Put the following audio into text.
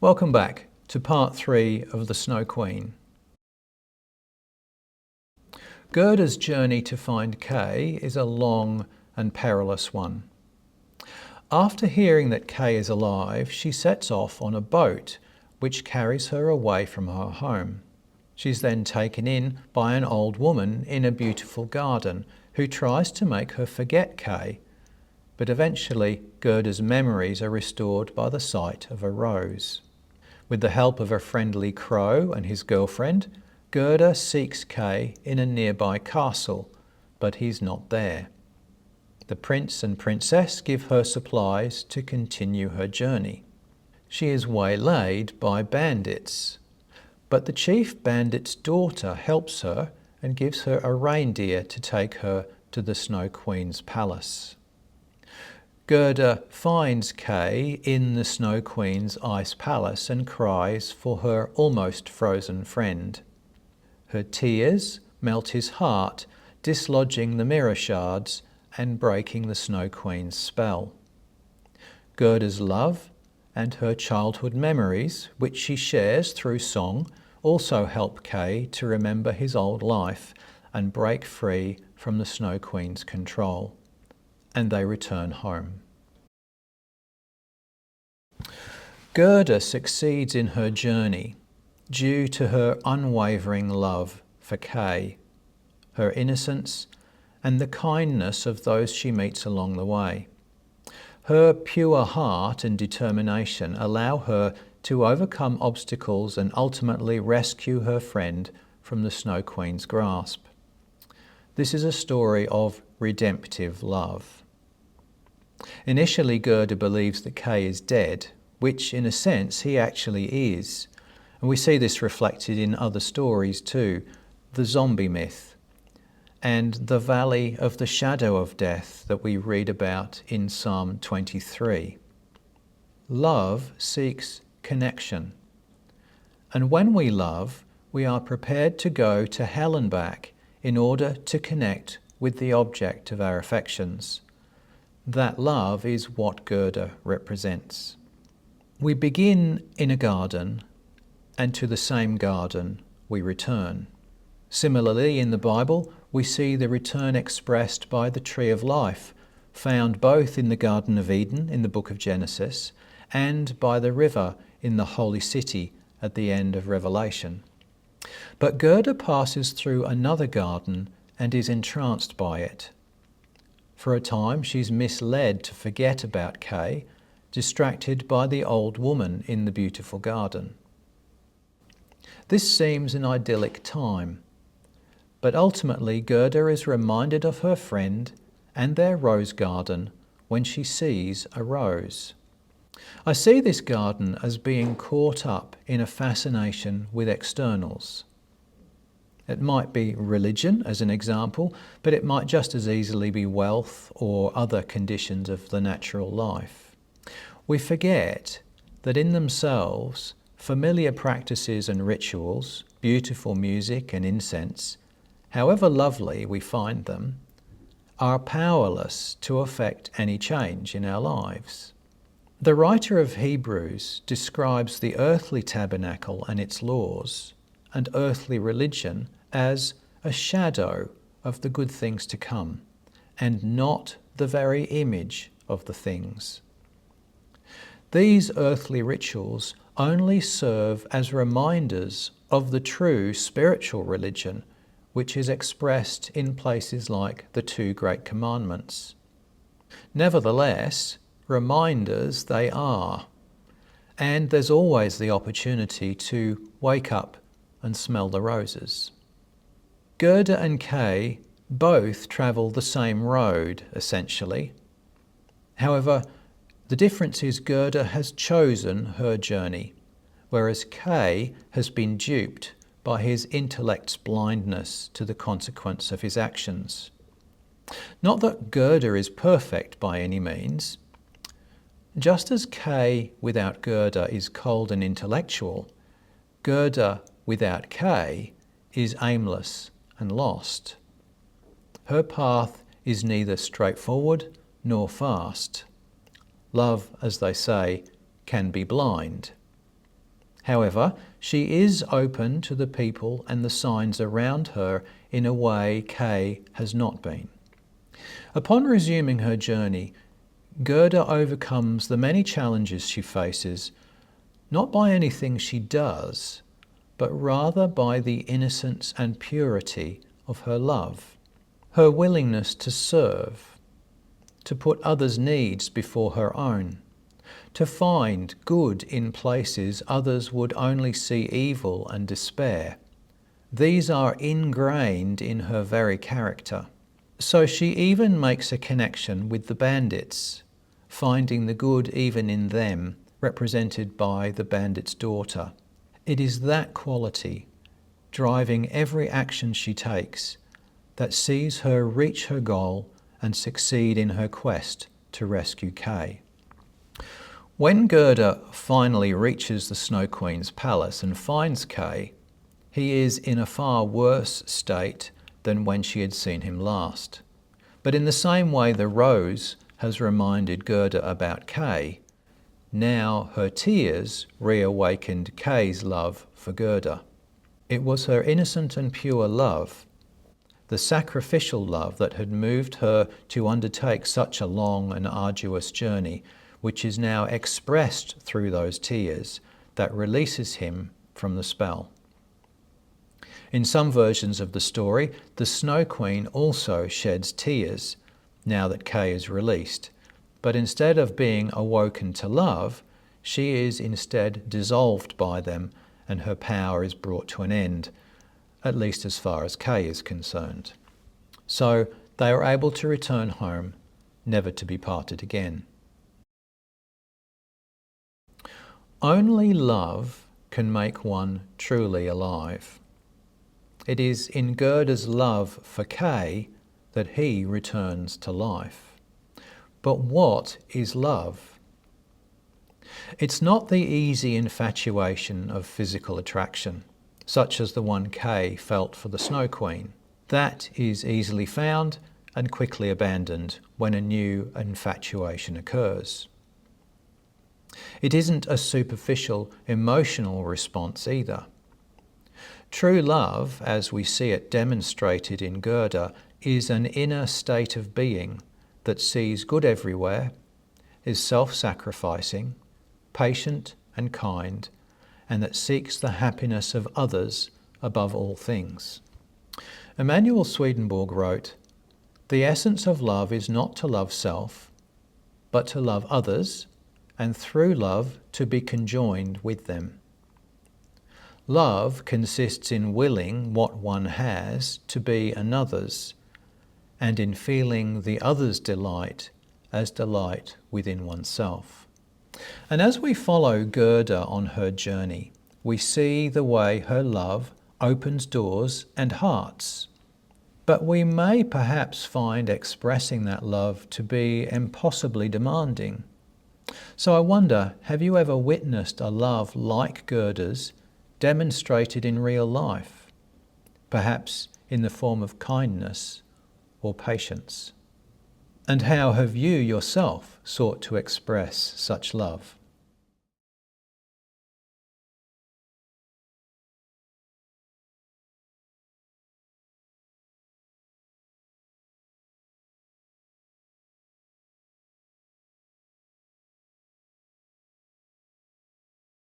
Welcome back to part 3 of the Snow Queen. Gerda's journey to find Kay is a long and perilous one. After hearing that Kay is alive, she sets off on a boat which carries her away from her home. She's then taken in by an old woman in a beautiful garden who tries to make her forget Kay, but eventually Gerda's memories are restored by the sight of a rose. With the help of a friendly crow and his girlfriend, Gerda seeks Kay in a nearby castle, but he's not there. The prince and princess give her supplies to continue her journey. She is waylaid by bandits, but the chief bandit's daughter helps her and gives her a reindeer to take her to the Snow Queen's palace. Gerda finds Kay in the Snow Queen's ice palace and cries for her almost frozen friend. Her tears melt his heart, dislodging the mirror shards and breaking the Snow Queen's spell. Gerda's love and her childhood memories, which she shares through song, also help Kay to remember his old life and break free from the Snow Queen's control. And they return home. Gerda succeeds in her journey due to her unwavering love for Kay, her innocence, and the kindness of those she meets along the way. Her pure heart and determination allow her to overcome obstacles and ultimately rescue her friend from the Snow Queen's grasp. This is a story of redemptive love. Initially, Gerda believes that Kay is dead, which in a sense he actually is. And we see this reflected in other stories too, the zombie myth and the valley of the shadow of death that we read about in Psalm 23. Love seeks connection. And when we love, we are prepared to go to hell and back in order to connect with the object of our affections. That love is what Gerda represents. We begin in a garden, and to the same garden we return. Similarly, in the Bible, we see the return expressed by the tree of life, found both in the Garden of Eden in the book of Genesis and by the river in the Holy City at the end of Revelation. But Gerda passes through another garden and is entranced by it. For a time, she's misled to forget about Kay, distracted by the old woman in the beautiful garden. This seems an idyllic time, but ultimately Gerda is reminded of her friend and their rose garden when she sees a rose. I see this garden as being caught up in a fascination with externals. It might be religion, as an example, but it might just as easily be wealth or other conditions of the natural life. We forget that in themselves, familiar practices and rituals, beautiful music and incense, however lovely we find them, are powerless to affect any change in our lives. The writer of Hebrews describes the earthly tabernacle and its laws and earthly religion as a shadow of the good things to come, and not the very image of the things. These earthly rituals only serve as reminders of the true spiritual religion, which is expressed in places like the 2 Great Commandments. Nevertheless, reminders they are, and there's always the opportunity to wake up and smell the roses. Gerda and Kay both travel the same road, essentially. However, the difference is Gerda has chosen her journey, whereas Kay has been duped by his intellect's blindness to the consequence of his actions. Not that Gerda is perfect by any means. Just as Kay without Gerda is cold and intellectual, Gerda without Kay is aimless and lost. Her path is neither straightforward nor fast. Love, as they say, can be blind. However, she is open to the people and the signs around her in a way Kay has not been. Upon resuming her journey, Gerda overcomes the many challenges she faces, not by anything she does, but rather by the innocence and purity of her love, her willingness to serve, to put others' needs before her own, to find good in places others would only see evil and despair. These are ingrained in her very character. So she even makes a connection with the bandits, finding the good even in them, represented by the bandit's daughter. It is that quality, driving every action she takes, that sees her reach her goal and succeed in her quest to rescue Kay. When Gerda finally reaches the Snow Queen's palace and finds Kay, he is in a far worse state than when she had seen him last. But in the same way the rose has reminded Gerda about Kay, now her tears reawakened Kay's love for Gerda. It was her innocent and pure love, the sacrificial love that had moved her to undertake such a long and arduous journey, which is now expressed through those tears, that releases him from the spell. In some versions of the story, the Snow Queen also sheds tears now that Kay is released, but instead of being awoken to love, she is instead dissolved by them and her power is brought to an end, at least as far as Kay is concerned. So they are able to return home, never to be parted again. Only love can make one truly alive. It is in Gerda's love for Kay that he returns to life. But what is love? It's not the easy infatuation of physical attraction, such as the one Kay felt for the Snow Queen. That is easily found and quickly abandoned when a new infatuation occurs. It isn't a superficial emotional response either. True love, as we see it demonstrated in Gerda, is an inner state of being that sees good everywhere, is self-sacrificing, patient and kind, and that seeks the happiness of others above all things. Emanuel Swedenborg wrote, "The essence of love is not to love self, but to love others, and through love to be conjoined with them. Love consists in willing what one has to be another's, and in feeling the other's delight as delight within oneself." And as we follow Gerda on her journey, we see the way her love opens doors and hearts. But we may perhaps find expressing that love to be impossibly demanding. So I wonder, have you ever witnessed a love like Gerda's demonstrated in real life, perhaps in the form of kindness or patience? And how have you yourself sought to express such love?